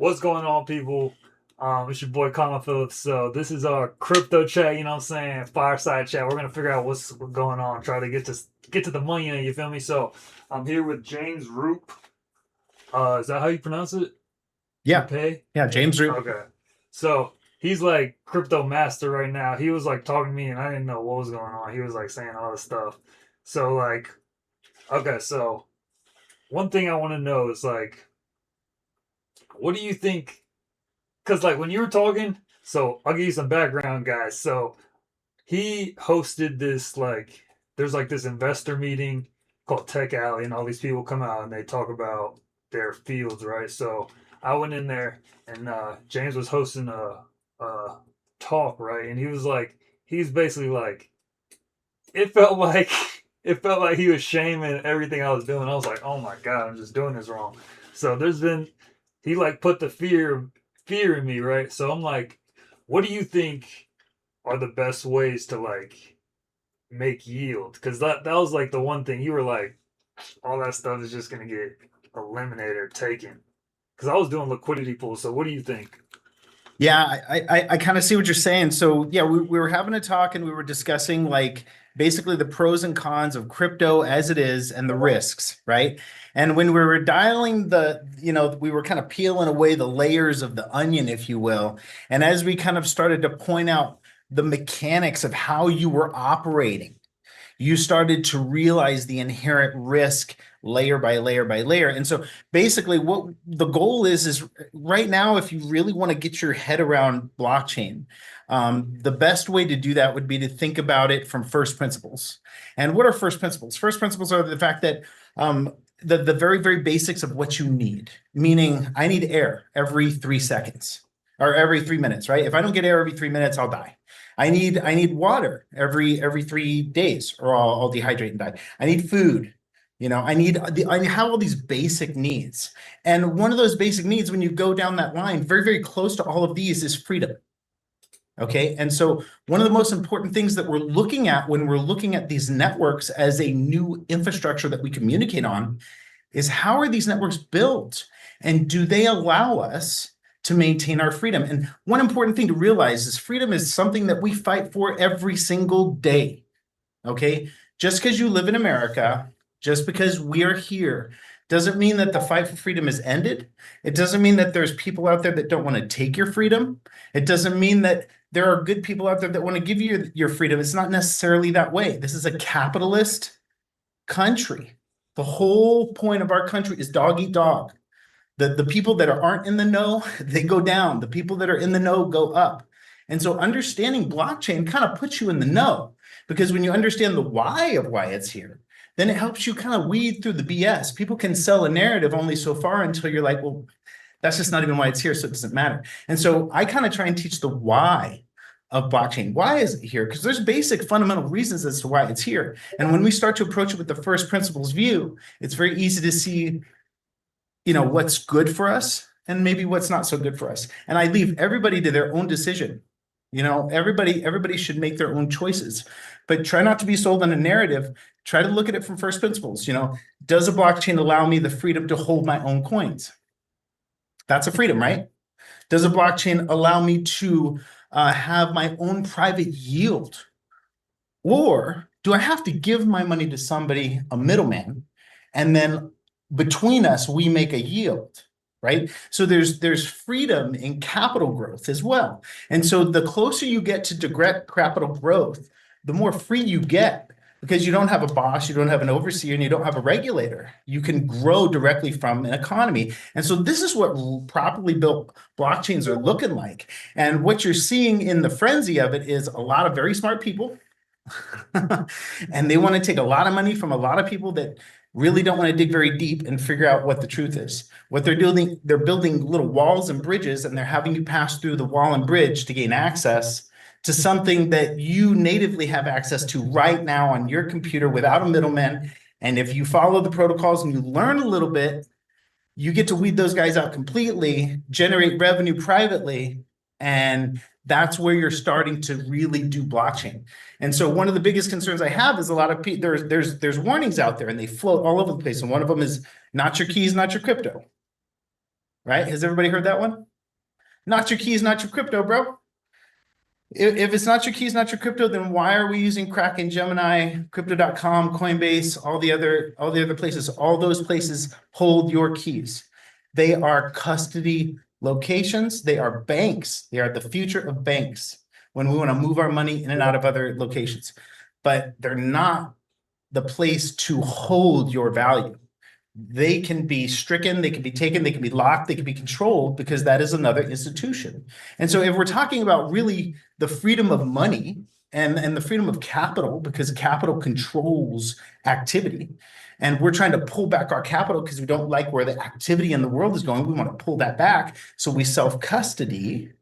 What's going on, people? It's your boy Colin Phillips. So this is our crypto chat. You know what I'm saying? Fireside chat. We're gonna figure out what's going on. Try to get to the money. You feel me? So I'm here with James Roop. Is that how you pronounce it? Yeah, Rupe? yeah, James Root. Okay. So he's like crypto master right now. He was like talking to me, and I didn't know what was going on. He was like saying all this stuff. So like, okay. So one thing I want to know is like, what do you think? Because like when you were talking, so I'll give you some background, guys. So he hosted this like there's like this investor meeting called Tech Alley, and all these people come out and they talk about their fields, right? So I went in there, and James was hosting a talk, right? And he was like, he's basically like, it felt like it felt like he was shaming everything I was doing. I was like, oh my god, I'm just doing this wrong. So there's been he like put the fear in me, right? So I'm like, what do you think are the best ways to like make yield? Because that was like the one thing you were like, all that stuff is just gonna get eliminated or taken. Because I was doing liquidity pools. So what do you think? Yeah, I kind of see what you're saying. So yeah, we were having a talk and we were discussing like basically the pros and cons of crypto as it is and the risks, right? And when we were dialing we were kind of peeling away the layers of the onion, if you will. And as we kind of started to point out the mechanics of how you were operating, you started to realize the inherent risk layer by layer by layer. And so basically what the goal is right now, if you really want to get your head around blockchain, the best way to do that would be to think about it from first principles. And what are first principles? First principles are the fact that the very, very basics of what you need, meaning I need air every 3 seconds or every 3 minutes, right? If I don't get air every 3 minutes, I'll die. I need water every 3 days, or I'll dehydrate and die. I need food. I have all these basic needs. And one of those basic needs, when you go down that line, very, very close to all of these is freedom. Okay. And so one of the most important things that we're looking at when we're looking at these networks as a new infrastructure that we communicate on is how are these networks built? And do they allow us to maintain our freedom? And one important thing to realize is freedom is something that we fight for every single day. Okay. Just because you live in America, just because we are here, doesn't mean that the fight for freedom is ended. It doesn't mean that there's people out there that don't want to take your freedom. It doesn't mean that there are good people out there that want to give you your freedom. It's not necessarily that way. This is a capitalist country. The whole point of our country is dog eat dog. The people that aren't in the know, they go down. The people that are in the know go up. And so understanding blockchain kind of puts you in the know, because when you understand the why of why it's here, then it helps you kind of weed through the BS. People can sell a narrative only so far until you're like, well, that's just not even why it's here, so it doesn't matter. And so I kind of try and teach the why of blockchain. Why is it here? Because there's basic fundamental reasons as to why it's here. And when we start to approach it with the first principles view, it's very easy to see, what's good for us and maybe what's not so good for us. And I leave everybody to their own decision. Everybody should make their own choices, but try not to be sold on a narrative. Try to look at it from first principles. Does a blockchain allow me the freedom to hold my own coins? That's a freedom, right? Does a blockchain allow me to have my own private yield? Or do I have to give my money to somebody, a middleman, and then between us, we make a yield, right? So there's freedom in capital growth as well. And so the closer you get to direct capital growth, the more free you get, because you don't have a boss, you don't have an overseer, and you don't have a regulator. You can grow directly from an economy. And so this is what properly built blockchains are looking like. And what you're seeing in the frenzy of it is a lot of very smart people and they want to take a lot of money from a lot of people that really don't want to dig very deep and figure out what the truth is. What they're building little walls and bridges, and they're having you pass through the wall and bridge to gain access to something that you natively have access to right now on your computer without a middleman. And if you follow the protocols and you learn a little bit, you get to weed those guys out completely, generate revenue privately, and that's where you're starting to really do blockchain. And so one of the biggest concerns I have is a lot of people, there's warnings out there and they float all over the place. And one of them is not your keys, not your crypto. right? Has everybody heard that one? Not your keys, not your crypto, bro. If it's not your keys, not your crypto, then why are we using Kraken, Gemini, crypto.com, Coinbase, all the other places? All those places hold your keys. They are custody locations. They are banks. They are the future of banks when we want to move our money in and out of other locations. But they're not the place to hold your value. They can be stricken, they can be taken, they can be locked, they can be controlled because that is another institution. And so if we're talking about really the freedom of money and the freedom of capital, because capital controls activity, and we're trying to pull back our capital because we don't like where the activity in the world is going, we want to pull that back. So we self-custody,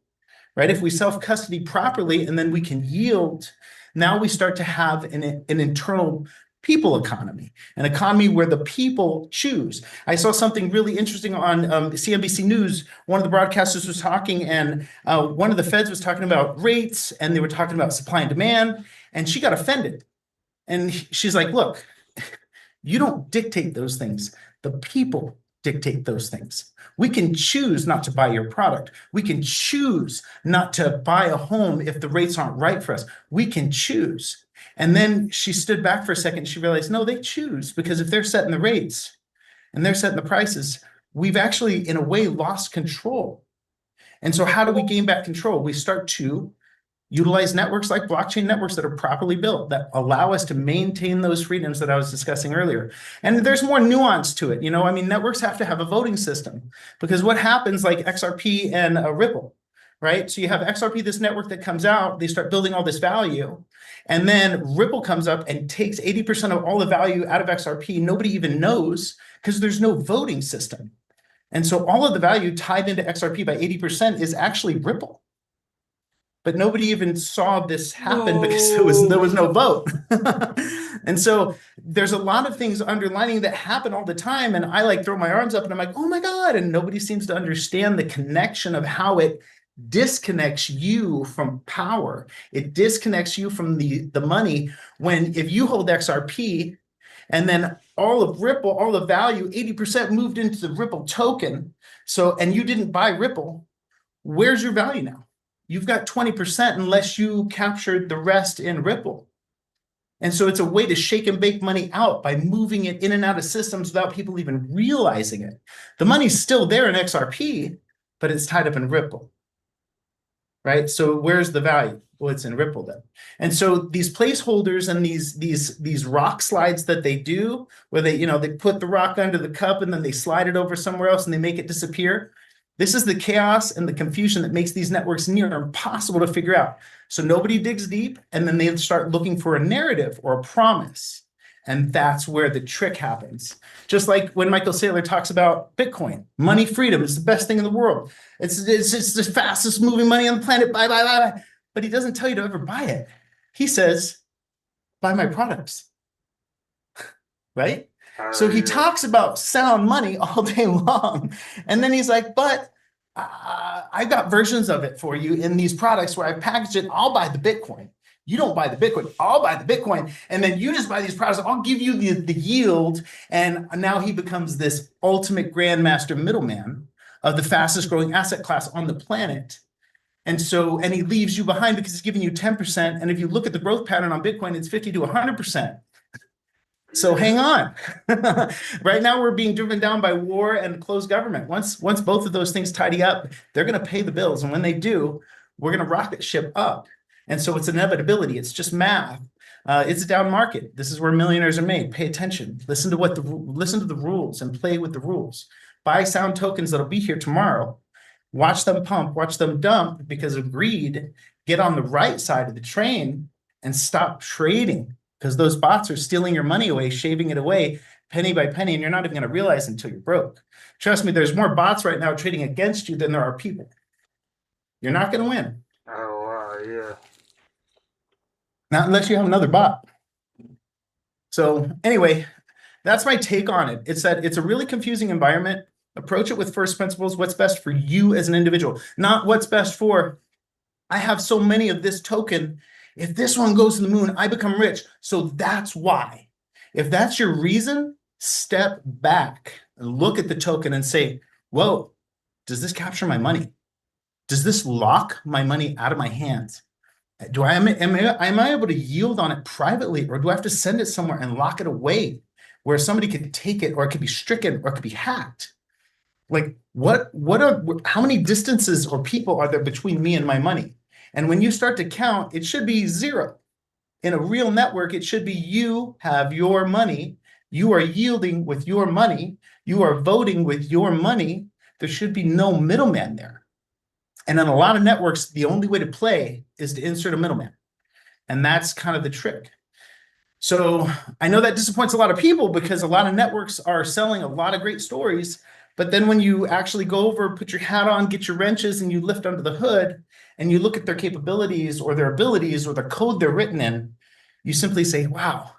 right? If we self-custody properly and then we can yield, now we start to have an internal people economy, an economy where the people choose. I saw something really interesting on CNBC News. One of the broadcasters was talking, and one of the feds was talking about rates, and they were talking about supply and demand, and she got offended. And she's like, look, you don't dictate those things. The people dictate those things. We can choose not to buy your product. We can choose not to buy a home if the rates aren't right for us. We can choose. And then she stood back for a second. She realized, no, they choose, because if they're setting the rates and they're setting the prices, we've actually, in a way, lost control. And so how do we gain back control? We start to utilize networks like blockchain networks that are properly built, that allow us to maintain those freedoms that I was discussing earlier. And there's more nuance to it. I mean, networks have to have a voting system, because what happens, like XRP and Ripple, right? So you have XRP, this network that comes out, they start building all this value. And then Ripple comes up and takes 80% of all the value out of XRP. Nobody even knows, because there's no voting system. And so all of the value tied into XRP by 80% is actually Ripple. But nobody even saw this happen because there was no vote. And so there's a lot of things underlining that happen all the time. And I like throw my arms up and I'm like, oh my God. And nobody seems to understand the connection of how it disconnects you from power. It disconnects you from the money. When if you hold XRP and then all of Ripple, all the value, 80% moved into the Ripple token. So, and you didn't buy Ripple, where's your value now? You've got 20% unless you captured the rest in Ripple. And so it's a way to shake and bake money out by moving it in and out of systems without people even realizing it. The money's still there in XRP, but it's tied up in Ripple. Right? So where's the value? Well, it's in Ripple then. And so these placeholders and these rock slides that they do, where they put the rock under the cup and then they slide it over somewhere else and they make it disappear. This is the chaos and the confusion that makes these networks near impossible to figure out. So nobody digs deep, and then they start looking for a narrative or a promise. And that's where the trick happens. Just like when Michael Saylor talks about Bitcoin, money freedom is the best thing in the world. It's the fastest moving money on the planet. Buy, buy, buy, buy. But he doesn't tell you to ever buy it. He says, buy my products. Right? So he talks about sound money all day long. And then he's like, but I got versions of it for you in these products where I packaged it. I'll buy the Bitcoin. You don't buy the Bitcoin. I'll buy the Bitcoin. And then you just buy these products. I'll give you the yield. And now he becomes this ultimate grandmaster middleman of the fastest growing asset class on the planet. And he leaves you behind because he's giving you 10%. And if you look at the growth pattern on Bitcoin, it's 50 to 100%. So hang on. Right now, we're being driven down by war and closed government. Once both of those things tidy up, they're going to pay the bills. And when they do, we're going to rocket ship up. And so it's inevitability. It's just math. It's a down market. This is where millionaires are made. Pay attention. Listen to the rules and play with the rules. Buy sound tokens that'll be here tomorrow. Watch them pump, watch them dump because of greed. Get on the right side of the train and stop trading. Because those bots are stealing your money away, shaving it away penny by penny, and you're not even going to realize until you're broke. Trust me, there's more bots right now trading against you than there are people. You're not going to win. Oh, wow, yeah. Not unless you have another bot. So anyway, that's my take on it. It's that it's a really confusing environment. Approach it with first principles. What's best for you as an individual, not what's best for, I have so many of this token. If this one goes to the moon, I become rich. So that's why. If that's your reason, step back and look at the token and say, whoa, Does this capture my money? Does this lock my money out of my hands? Am I able to yield on it privately, or do I have to send it somewhere and lock it away where somebody could take it, or it could be stricken, or it could be hacked? Like, how many distances or people are there between me and my money? And when you start to count, it should be zero. In a real network, it should be you have your money, you are yielding with your money, you are voting with your money. There should be no middleman there. And in a lot of networks, the only way to play is to insert a middleman. And that's kind of the trick. So I know that disappoints a lot of people because a lot of networks are selling a lot of great stories. But then when you actually go over, put your hat on, get your wrenches, and you lift under the hood, and you look at their capabilities or their abilities or the code they're written in, you simply say, wow,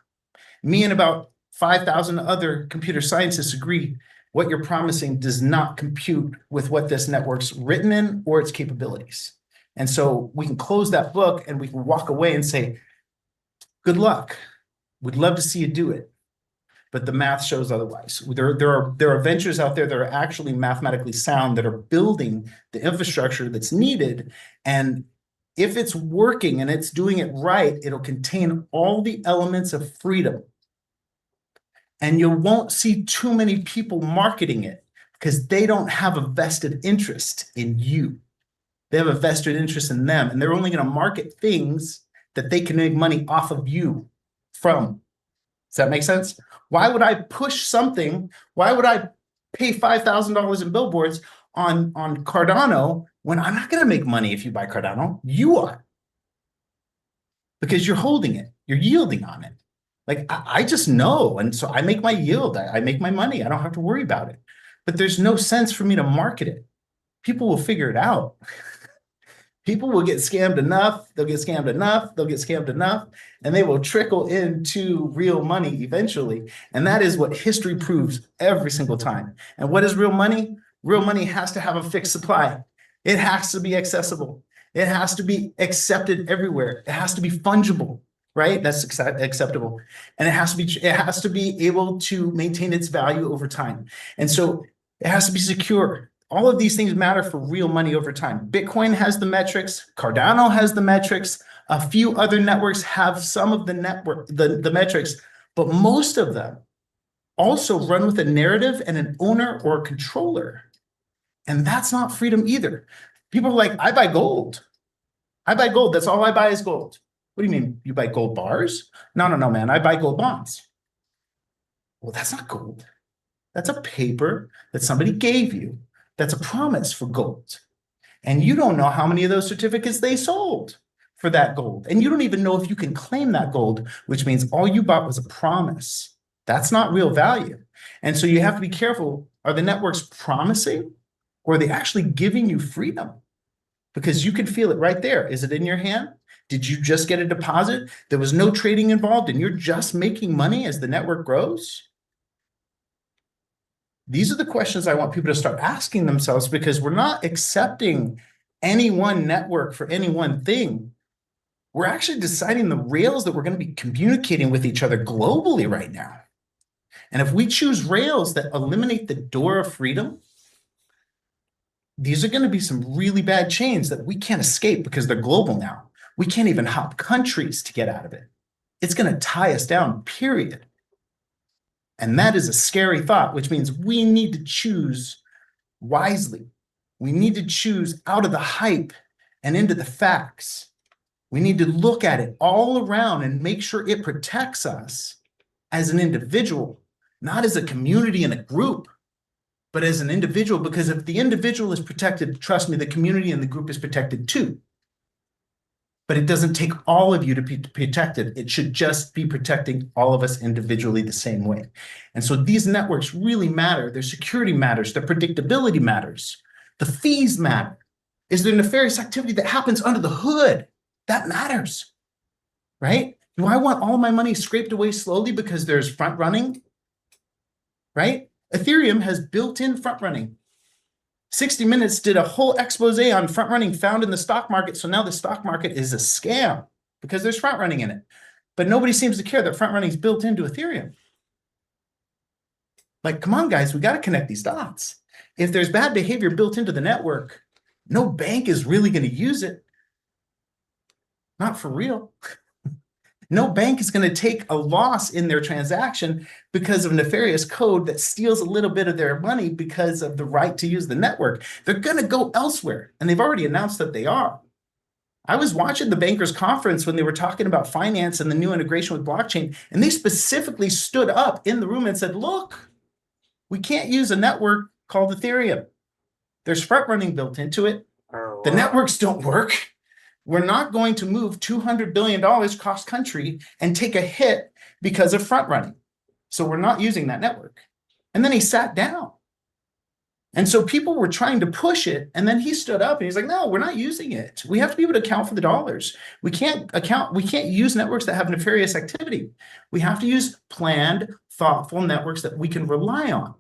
me and about 5,000 other computer scientists agree what you're promising does not compute with what this network's written in or its capabilities. And so we can close that book and we can walk away and say, good luck. We'd love to see you do it. But the math shows otherwise. There are ventures out there that are actually mathematically sound that are building the infrastructure that's needed. And if it's working and it's doing it right, it'll contain all the elements of freedom. And you won't see too many people marketing it because they don't have a vested interest in you. They have a vested interest in them, and they're only going to market things that they can make money off of you from. Does that make sense? Why would I push something? Why would I pay $5,000 in billboards on Cardano when I'm not going to make money if you buy Cardano? You are. Because you're holding it. You're yielding on it. Like, I just know. And so I make my yield. I make my money. I don't have to worry about it. But there's no sense for me to market it. People will figure it out. People will get scammed enough, they'll get scammed enough, they'll get scammed enough, and they will trickle into real money eventually. And that is what history proves every single time. And what is real money? Real money has to have a fixed supply. It has to be accessible. It has to be accepted everywhere. It has to be fungible, right? That's acceptable. And it has to be able to maintain its value over time. And so it has to be secure. All of these things matter for real money over time. Bitcoin has the metrics. Cardano has the metrics. A few other networks have some of the metrics, but most of them also run with a narrative and an owner or a controller. And that's not freedom either. People are like, I buy gold. I buy gold. That's all I buy is gold. What do you mean? You buy gold bars? No, man. I buy gold bonds. Well, that's not gold. That's a paper that somebody gave you. That's a promise for gold. And you don't know how many of those certificates they sold for that gold. And you don't even know if you can claim that gold, which means all you bought was a promise. That's not real value. And so you have to be careful. Are the networks promising, or are they actually giving you freedom? Because you can feel it right there. Is it in your hand? Did you just get a deposit? There was no trading involved and you're just making money as the network grows? These are the questions I want people to start asking themselves, because we're not accepting any one network for any one thing. We're actually deciding the rails that we're going to be communicating with each other globally right now. And if we choose rails that eliminate the door of freedom, these are going to be some really bad chains that we can't escape because they're global now. We can't even hop countries to get out of it. It's going to tie us down, period. And that is a scary thought, which means we need to choose wisely. We need to choose out of the hype and into the facts. We need to look at it all around and make sure it protects us as an individual, not as a community and a group, but as an individual. Because if the individual is protected, trust me, the community and the group is protected too. But it doesn't take all of you to be protected. It should just be protecting all of us individually the same way. And so these networks really matter. Their security matters. Their predictability matters. The fees matter. Is there nefarious activity that happens under the hood? That matters, right? Do I want all my money scraped away slowly because there's front running, right? Ethereum has built-in front running. 60 Minutes did a whole expose on front running found in the stock market. So now the stock market is a scam because there's front running in it. But nobody seems to care that front running is built into Ethereum. Like, come on, guys, we got to connect these dots. If there's bad behavior built into the network, no bank is really going to use it. Not for real. No bank is going to take a loss in their transaction because of nefarious code that steals a little bit of their money because of the right to use the network. They're going to go elsewhere, and they've already announced that they are. I was watching the bankers conference when they were talking about finance and the new integration with blockchain, and they specifically stood up in the room and said, look, we can't use a network called Ethereum. There's front running built into it. Oh, The wow. networks don't work. We're not going to move $200 billion cross country and take a hit because of front running. So we're not using that network. And then he sat down. And so people were trying to push it. And then he stood up and he's like, no, we're not using it. We have to be able to account for the dollars. We can't use networks that have nefarious activity. We have to use planned, thoughtful networks that we can rely on.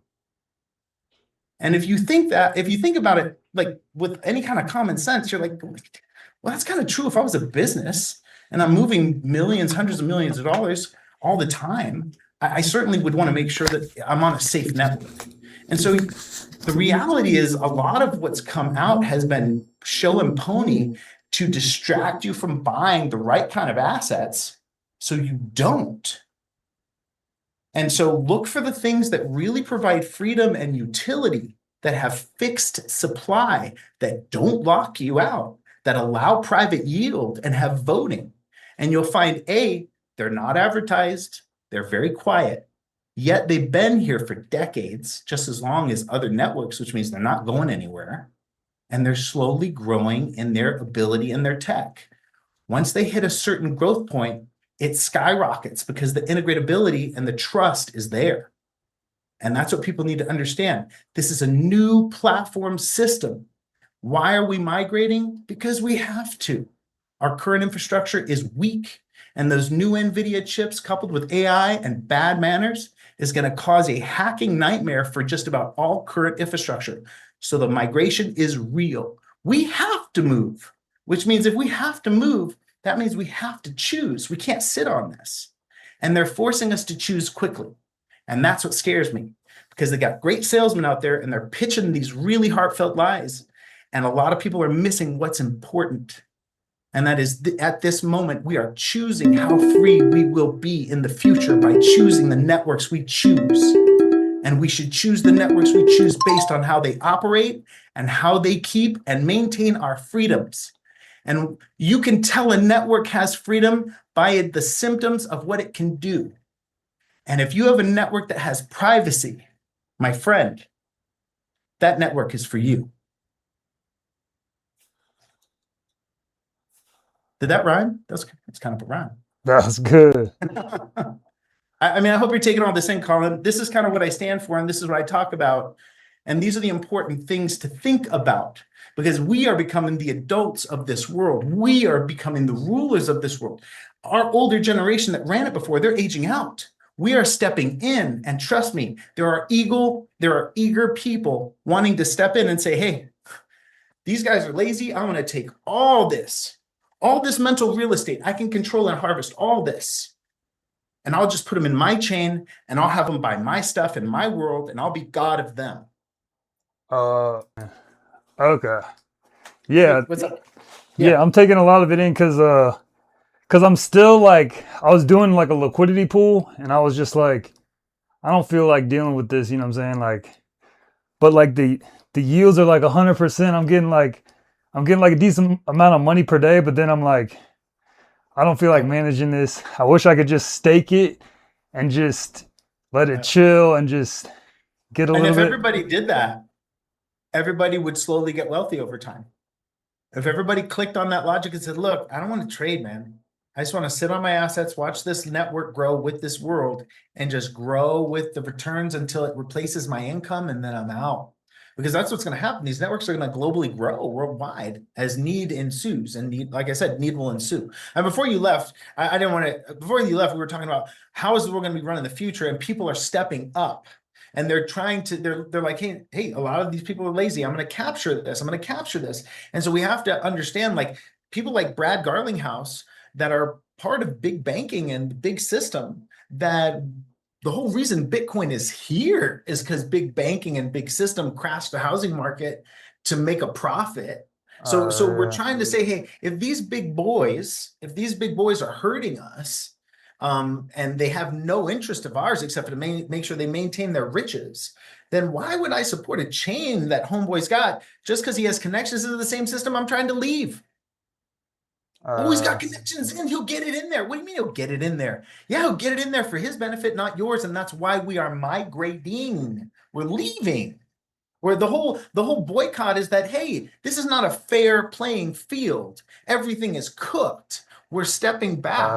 And if you think about it, like with any kind of common sense, you're like, well, that's kind of true. If I was a business and I'm moving millions, hundreds of millions of dollars all the time, I certainly would want to make sure that I'm on a safe network. And so the reality is a lot of what's come out has been show and pony to distract you from buying the right kind of assets so you don't. And so look for the things that really provide freedom and utility, that have fixed supply, that don't lock you out, that allow private yield and have voting. And you'll find they're not advertised, they're very quiet, yet they've been here for decades, just as long as other networks, which means they're not going anywhere. And they're slowly growing in their ability and their tech. Once they hit a certain growth point, it skyrockets because the integratability and the trust is there. And that's what people need to understand. This is a new platform system. Why are we migrating? Because we have to. Our current infrastructure is weak, and those new NVIDIA chips coupled with AI and bad manners is going to cause a hacking nightmare for just about all current infrastructure. So the migration is real. We have to move, which means if we have to move, that means we have to choose. We can't sit on this. And they're forcing us to choose quickly. And that's what scares me, because they got great salesmen out there and they're pitching these really heartfelt lies. And a lot of people are missing what's important. And that is at this moment, we are choosing how free we will be in the future by choosing the networks we choose. And we should choose the networks we choose based on how they operate and how they keep and maintain our freedoms. And you can tell a network has freedom by the symptoms of what it can do. And if you have a network that has privacy, my friend, that network is for you. Did that rhyme? That's kind of a rhyme. That's good. I mean, I hope you're taking all this in, Colin. This is kind of what I stand for, and this is what I talk about. And these are the important things to think about, because we are becoming the adults of this world. We are becoming the rulers of this world. Our older generation that ran it before, they're aging out. We are stepping in, and trust me, there are eager people wanting to step in and say, hey, these guys are lazy. I want to take all this mental real estate. I can control and harvest all this. And I'll just put them in my chain, and I'll have them buy my stuff in my world, and I'll be God of them. Okay. Yeah. What's up? Yeah, I'm taking a lot of it in because I'm still like, I was doing like a liquidity pool, and I was just like, I don't feel like dealing with this, you know what I'm saying? Like, but like the yields are like 100%. I'm getting like a decent amount of money per day, but then I'm like, I don't feel like managing this. I wish I could just stake it and just let it chill and just get a And little if bit. everybody did that, everybody would slowly get wealthy over time. If everybody clicked on that logic and said, look, I don't want to trade, man. I just want to sit on my assets, watch this network grow with this world, and just grow with the returns until it replaces my income, and then I'm out. Because that's what's going to happen. These networks are going to globally grow worldwide as need ensues. And need, like I said, need will ensue. And before you left, I didn't want to, before you left, we were talking about how is the world going to be run in the future, and people are stepping up. And they're trying to, they're like, hey, a lot of these people are lazy. I'm going to capture this. I'm going to capture this. And so we have to understand, like, people like Brad Garlinghouse that are part of big banking and big system that the whole reason Bitcoin is here is because big banking and big system crashed the housing market to make a profit. So we're Yeah. trying to say, hey, if these big boys are hurting us, and they have no interest of ours except to make sure they maintain their riches, then why would I support a chain that homeboy's got just because he has connections to the same system I'm trying to leave? Oh, he's got Uh, connections in. He'll get it in there. What do you mean he'll get it in there? Yeah, he'll get it in there for his benefit, not yours. And that's why we are migrating. We're leaving. Where the whole boycott is that, hey, this is not a fair playing field. Everything is cooked. We're stepping back.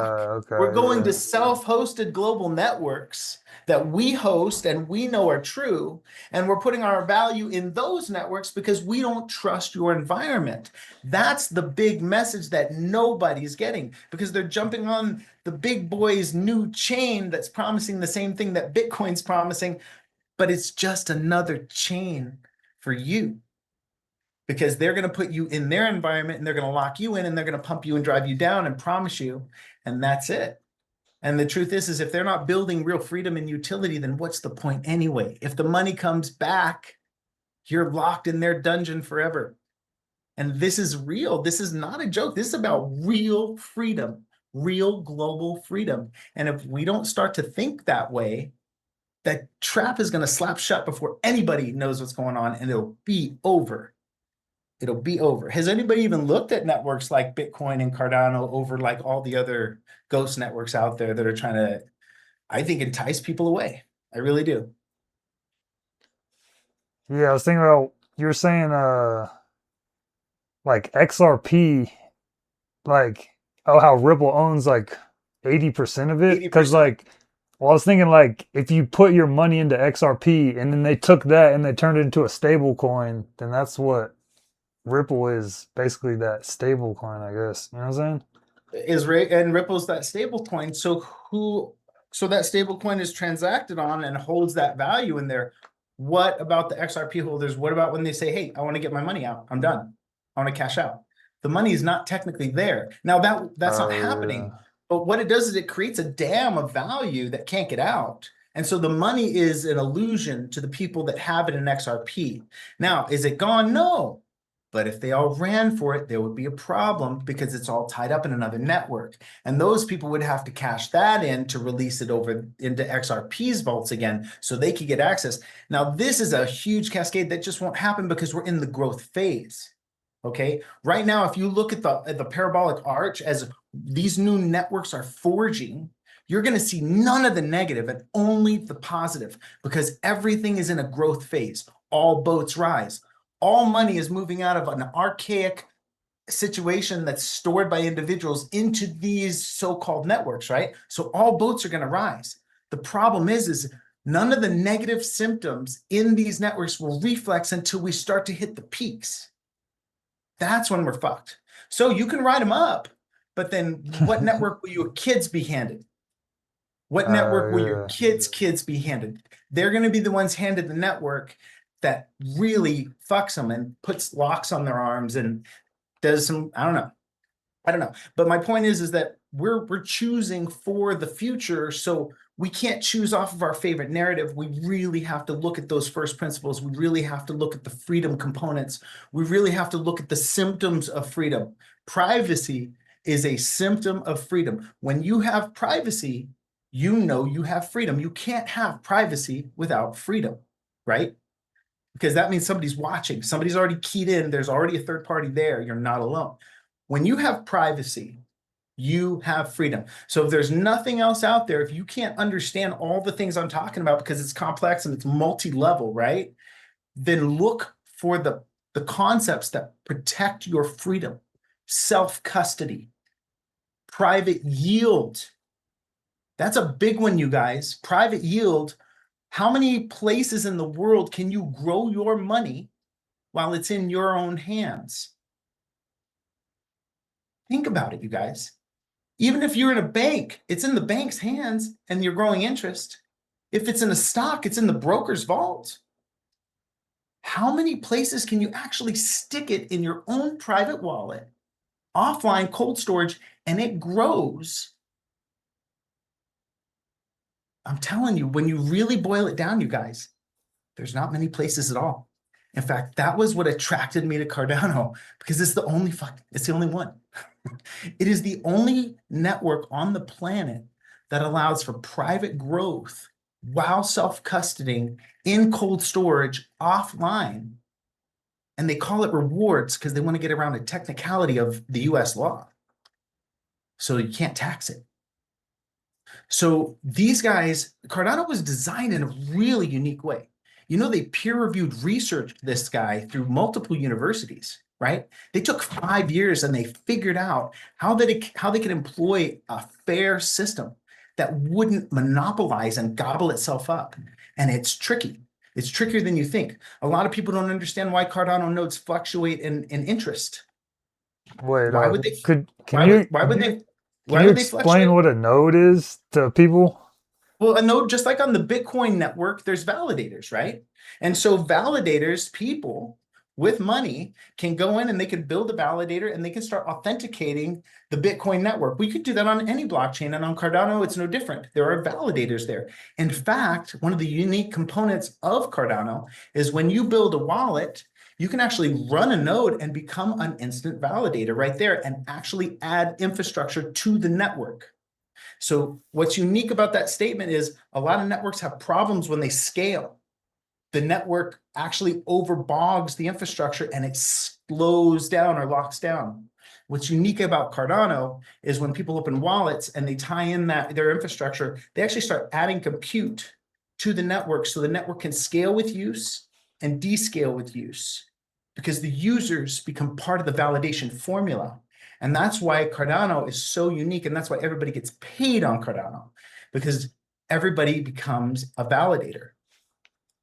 We're okay, going to yeah. self-hosted global networks that we host and we know are true. And we're putting our value in those networks because we don't trust your environment. That's the big message that nobody's getting because they're jumping on the big boy's new chain that's promising the same thing that Bitcoin's promising, but it's just another chain for you because they're going to put you in their environment and they're going to lock you in and they're going to pump you and drive you down and promise you, and that's it. And the truth is if they're not building real freedom and utility, then what's the point anyway? If the money comes back, you're locked in their dungeon forever. And this is real. This is not a joke. This is about real freedom, real global freedom. And if we don't start to think that way, that trap is going to slap shut before anybody knows what's going on, and it'll be over. It'll be over. Has anybody even looked at networks like Bitcoin and Cardano over like all the other ghost networks out there that are trying to, I think, entice people away? I really do. Yeah, I was thinking about you were saying like XRP, like oh how Ripple owns like 80% of it. Cause 80%. like well I was thinking like if you put your money into XRP and then they took that and they turned it into a stable coin, then that's what Ripple is basically that stable coin, I guess. You know what I'm saying? Is and Ripple's that stable coin. So that stable coin is transacted on and holds that value in there. What about the XRP holders? What about when they say, hey, I want to get my money out? I'm done. I want to cash out. The money is not technically there. Now that's not Oh happening. But what it does is it creates a dam of value that can't get out. And so the money is an illusion to the people that have it in XRP. Now, is it gone? No. But if they all ran for it, there would be a problem because it's all tied up in another network. And those people would have to cash that in to release it over into XRP's vaults again so they could get access. Now, this is a huge cascade that just won't happen because we're in the growth phase. Okay. Right now, if you look at the parabolic arch as these new networks are forging, you're going to see none of the negative and only the positive because everything is in a growth phase. All boats rise. All money is moving out of an archaic situation that's stored by individuals into these so-called networks, right? So all boats are going to rise. The problem is none of the negative symptoms in these networks will reflex until we start to hit the peaks. That's when we're fucked. So you can write them up, but then what network will your kids be handed? What network will your yeah. kids be handed? They're going to be the ones handed the network that really fucks them and puts locks on their arms and does some, I don't know. But my point is that we're choosing for the future, so we can't choose off of our favorite narrative. We really have to look at those first principles. We really have to look at the freedom components. We really have to look at the symptoms of freedom. Privacy is a symptom of freedom. When you have privacy, you know you have freedom. You can't have privacy without freedom, right? Because that means somebody's watching. Somebody's already keyed in. There's already a third party there. You're not alone. When you have privacy, you have freedom. So if there's nothing else out there, if you can't understand all the things I'm talking about because it's complex and it's multi-level, right? Then look for the concepts that protect your freedom. Self-custody, private yield. That's a big one, you guys. Private yield. How many places in the world can you grow your money while it's in your own hands? Think about it, you guys. Even if you're in a bank, it's in the bank's hands and you're growing interest. If it's in a stock, it's in the broker's vault. How many places can you actually stick it in your own private wallet, offline cold storage, and it grows I'm telling you, when you really boil it down, you guys, there's not many places at all. In fact, that was what attracted me to Cardano because it's the only one. It is the only network on the planet that allows for private growth while self-custodying in cold storage offline. And they call it rewards because they want to get around a technicality of the US law. So you can't tax it. So these guys, Cardano was designed in a really unique way. You know, they peer-reviewed researched this guy through multiple universities, right? They took 5 years and they figured out how they could employ a fair system that wouldn't monopolize and gobble itself up. And it's tricky. It's trickier than you think. A lot of people don't understand why Cardano nodes fluctuate in interest. Wait, Why would they? could Why would? Why would they? can Why you would they explain fluctuate? what a node is to people? Well, a node, just like on the Bitcoin network, there's validators, right? And so validators, people with money can go in and they can build a validator and they can start authenticating the Bitcoin network. We could do that on any blockchain, and on Cardano, it's no different. There are validators there. In fact, one of the unique components of Cardano is when you build a wallet, you can actually run a node and become an instant validator right there and actually add infrastructure to the network. So what's unique about that statement is a lot of networks have problems when they scale. The network actually overbogs the infrastructure and it slows down or locks down. What's unique about Cardano is when people open wallets and they tie in their infrastructure, they actually start adding compute to the network so the network can scale with use and descale with use because the users become part of the validation formula. And that's why Cardano is so unique. And that's why everybody gets paid on Cardano because everybody becomes a validator.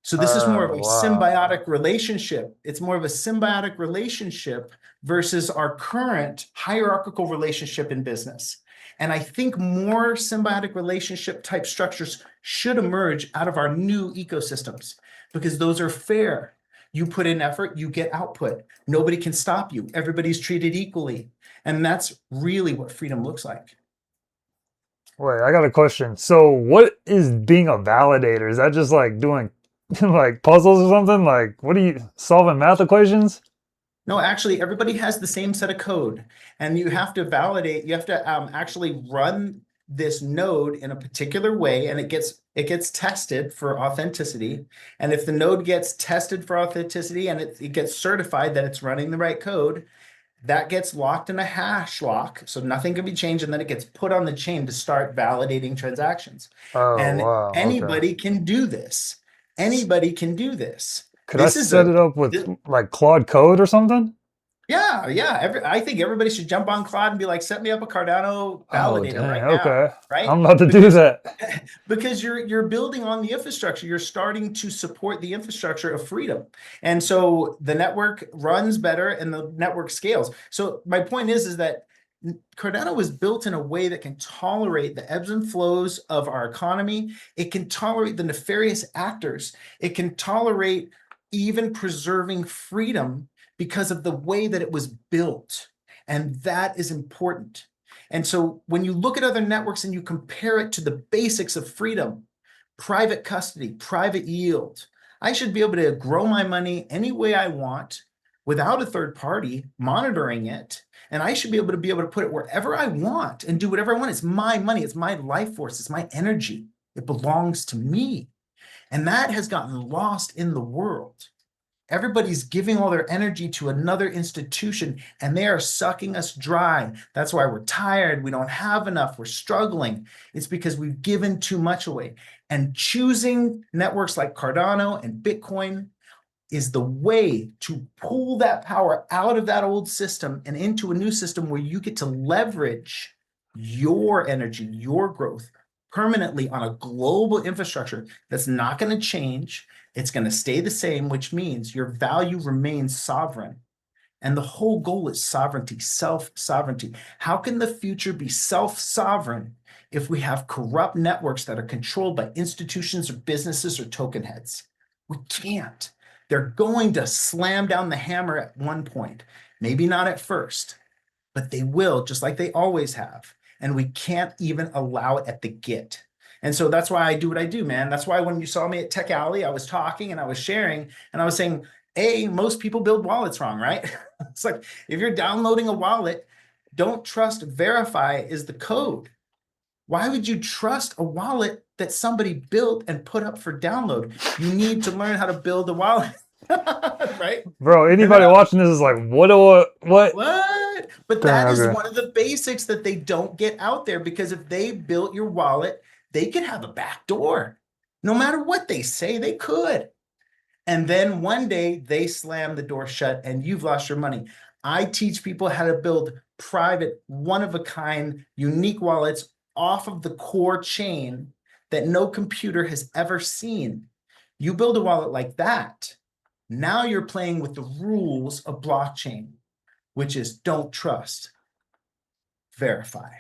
So this is more of a Wow. symbiotic relationship. It's more of a symbiotic relationship versus our current hierarchical relationship in business. And I think more symbiotic relationship type structures should emerge out of our new ecosystems because those are fair. You put in effort, you get output. Nobody can stop you. Everybody's treated equally. And that's really what freedom looks like. Wait, I got a question. So, what is being a validator? Is that just like doing like puzzles or something? Like, what are you solving math equations? No, actually, everybody has the same set of code, and you have to validate. You have to actually run this node in a particular way, and it gets tested for authenticity. And if the node gets tested for authenticity and it gets certified that it's running the right code, that gets locked in a hash lock, so nothing can be changed, and then it gets put on the chain to start validating transactions. Oh, And wow. Okay. anybody can do this. Anybody can do this. Could I This is set a it up with like Claude Code or something? yeah, yeah. I think everybody should jump on Claude and be like, set me up a Cardano Oh, validator dang. right now, Okay. right? I'm about to do Because that. because you're building on the infrastructure. You're starting to support the infrastructure of freedom. And so the network runs better and the network scales. So my point is that Cardano was built in a way that can tolerate the ebbs and flows of our economy. It can tolerate the nefarious actors. It can tolerate even preserving freedom because of the way that it was built. And that is important. And so when you look at other networks and you compare it to the basics of freedom, private custody, private yield, I should be able to grow my money any way I want without a third party monitoring it. And I should be able to put it wherever I want and do whatever I want. It's my money, it's my life force, it's my energy. It belongs to me. And that has gotten lost in the world. Everybody's giving all their energy to another institution and they are sucking us dry. That's why we're tired. We don't have enough. We're struggling. It's because we've given too much away. And choosing networks like Cardano and Bitcoin is the way to pull that power out of that old system and into a new system where you get to leverage your energy, your growth permanently on a global infrastructure that's not going to change. It's going to stay the same, which means your value remains sovereign. And the whole goal is sovereignty, self-sovereignty. How can the future be self-sovereign if we have corrupt networks that are controlled by institutions or businesses or token heads? We can't. They're going to slam down the hammer at one point. Maybe not at first, but they will, just like they always have. And we can't even allow it at the get. And so that's why I do what I do, man. That's why when you saw me at Tech Alley, I was talking and I was sharing and I was saying, most people build wallets wrong, right? It's like if you're downloading a wallet, don't trust verify is the code. Why would you trust a wallet that somebody built and put up for download? You need to learn how to build a wallet, right? Bro, And then anybody watching this is like, what? what? But that Damn, is okay. one of the basics that they don't get out there, because if they built your wallet, they could have a back door. No matter what they say, they could. And then one day they slam the door shut and you've lost your money. I teach people how to build private, one of a kind, unique wallets off of the core chain that no computer has ever seen. You build a wallet like that, now you're playing with the rules of blockchain, which is don't trust, verify.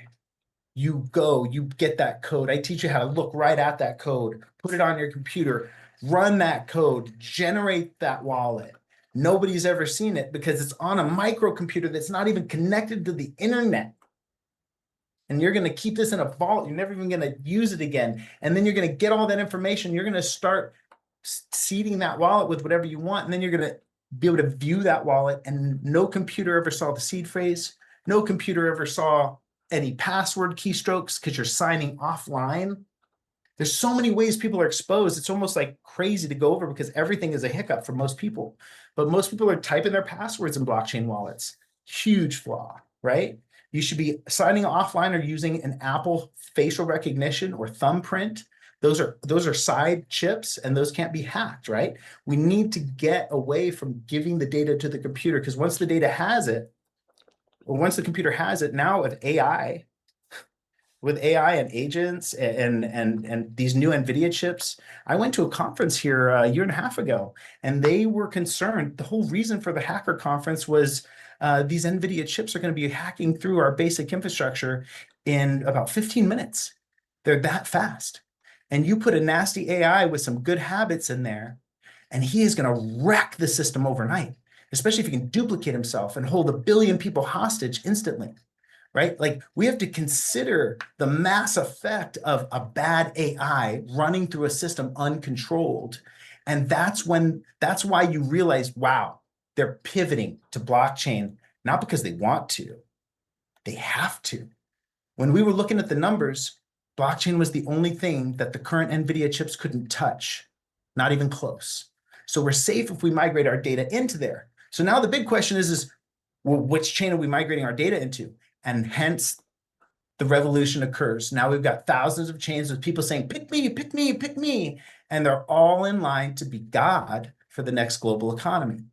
You get that code. I teach you how to look right at that code, put it on your computer, run that code, generate that wallet. Nobody's ever seen it because it's on a microcomputer that's not even connected to the internet. And you're going to keep this in a vault. You're never even going to use it again. And then you're going to get all that information. You're going to start seeding that wallet with whatever you want. And then you're going to be able to view that wallet. And no computer ever saw the seed phrase. No computer ever saw any password keystrokes because you're signing offline. There's so many ways people are exposed. It's almost like crazy to go over because everything is a hiccup for most people. But most people are typing their passwords in blockchain wallets. Huge flaw, right? You should be signing offline or using an Apple facial recognition or thumbprint. Those are side chips and those can't be hacked, right? We need to get away from giving the data to the computer, because once the data has it, or once the computer has it, now with AI and agents and these new NVIDIA chips. I went to a conference here a year and a half ago, and they were concerned. The whole reason for the hacker conference was these NVIDIA chips are going to be hacking through our basic infrastructure in about 15 minutes. They're that fast. And you put a nasty AI with some good habits in there, and he is going to wreck the system overnight, especially if he can duplicate himself and hold 1 billion people hostage instantly. Right? Like, we have to consider the mass effect of a bad AI running through a system uncontrolled. And that's why you realize, wow, they're pivoting to blockchain, not because they want to, they have to. When we were looking at the numbers, blockchain was the only thing that the current NVIDIA chips couldn't touch, not even close. So we're safe if we migrate our data into there. So now the big question is well, which chain are we migrating our data into? And hence the revolution occurs. Now we've got thousands of chains with people saying, pick me, pick me, pick me. And they're all in line to be God for the next global economy.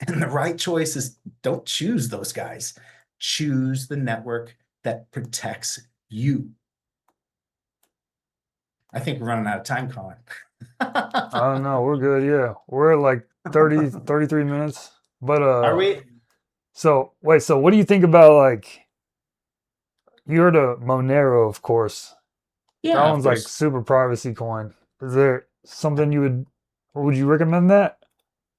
And the right choice is don't choose those guys. Choose the network that protects you. I think we're running out of time, Colin. I don't know. We're good. Yeah. We're at like 30, 33 minutes. But, Are we? so wait, so what do you think about like, you heard of Monero, of course. That Yeah, of one's like course. super privacy coin. Is there something would you recommend that?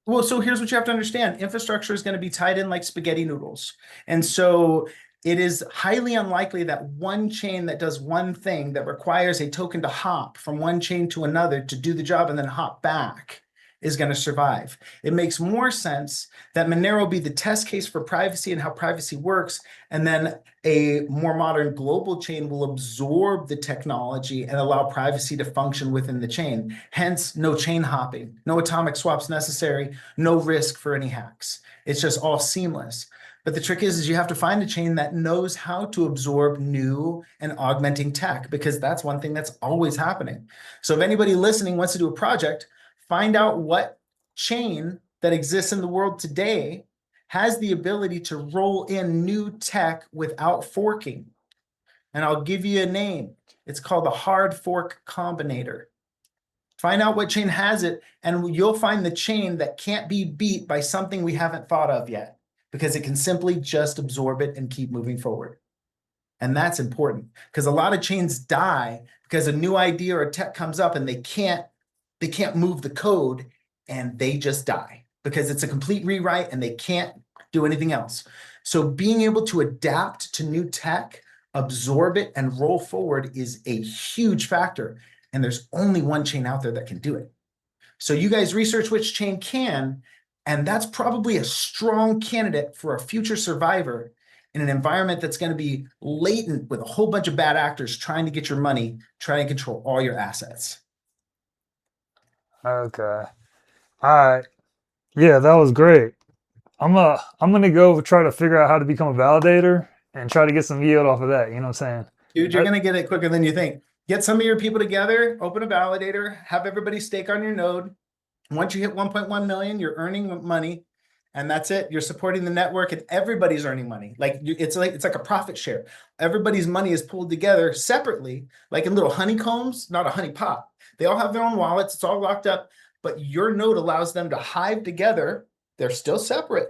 Well, so here's what you have to understand. Infrastructure is going to be tied in like spaghetti noodles. And so it is highly unlikely that one chain that does one thing that requires a token to hop from one chain to another to do the job and then hop back is going to survive. It makes more sense that Monero be the test case for privacy and how privacy works, and then a more modern global chain will absorb the technology and allow privacy to function within the chain. Hence, no chain hopping, no atomic swaps necessary, no risk for any hacks. It's just all seamless. But the trick is you have to find a chain that knows how to absorb new and augmenting tech, because that's one thing that's always happening. So if anybody listening wants to do a project, find out what chain that exists in the world today has the ability to roll in new tech without forking. And I'll give you a name. It's called the hard fork combinator. Find out what chain has it, and you'll find the chain that can't be beat by something we haven't thought of yet, because it can simply just absorb it and keep moving forward. And that's important, because a lot of chains die because a new idea or tech comes up and they can't move the code, and they just die because it's a complete rewrite and they can't do anything else. So being able to adapt to new tech absorb it, and roll forward is a huge factor. And there's only one chain out there that can do it. So you guys research which chain can, and that's probably a strong candidate for a future survivor in an environment that's going to be latent with a whole bunch of bad actors trying to get your money, trying to control all your assets. Okay. All right. Yeah, that was great. I'm gonna go try to figure out how to become a validator and try to get some yield off of that. You know what I'm saying? Dude, you're I, going to get it quicker than you think. Get some of your people together, open a validator, have everybody stake on your node. Once you hit 1.1 million, you're earning money, and that's it. You're supporting the network, and everybody's earning money. It's like a profit share. Everybody's money is pulled together separately, like in little honeycombs, not a honey pot. They all have their own wallets. It's all locked up, but your node allows them to hive together. They're still separate,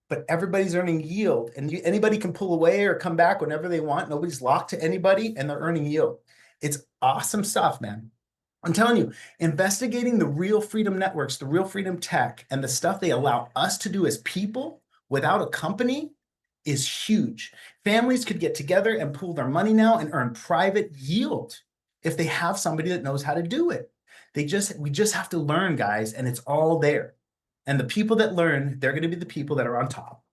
but everybody's earning yield, and anybody can pull away or come back whenever they want. Nobody's locked to anybody, and they're earning yield. It's awesome stuff, man. I'm telling you, investigating the real freedom networks, the real freedom tech, and the stuff they allow us to do as people without a company is huge. Families could get together and pool their money now and earn private yield if they have somebody that knows how to do it. We just have to learn, guys, and it's all there. And the people that learn, they're going to be the people that are on top.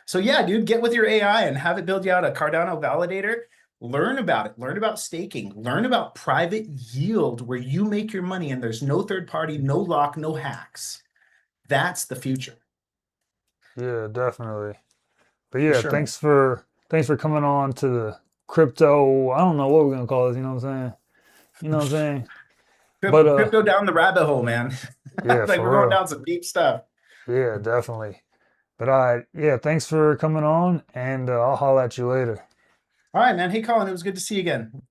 So yeah, dude, get with your AI and have it build you out a Cardano validator. Learn about it. Learn about staking. Learn about private yield where you make your money and there's no third party, no lock, no hacks. That's the future. yeah, definitely. But For yeah, sure, man. thanks for coming on to the crypto. I don't know what we're gonna call this. You know what I'm saying? You know what I'm saying? But Crypto down the rabbit hole, man. yeah, Like we're going for real. down some deep stuff. Yeah, definitely. But yeah, thanks for coming on, and I'll holler at you later. All right, man. Hey, Colin, it was good to see you again.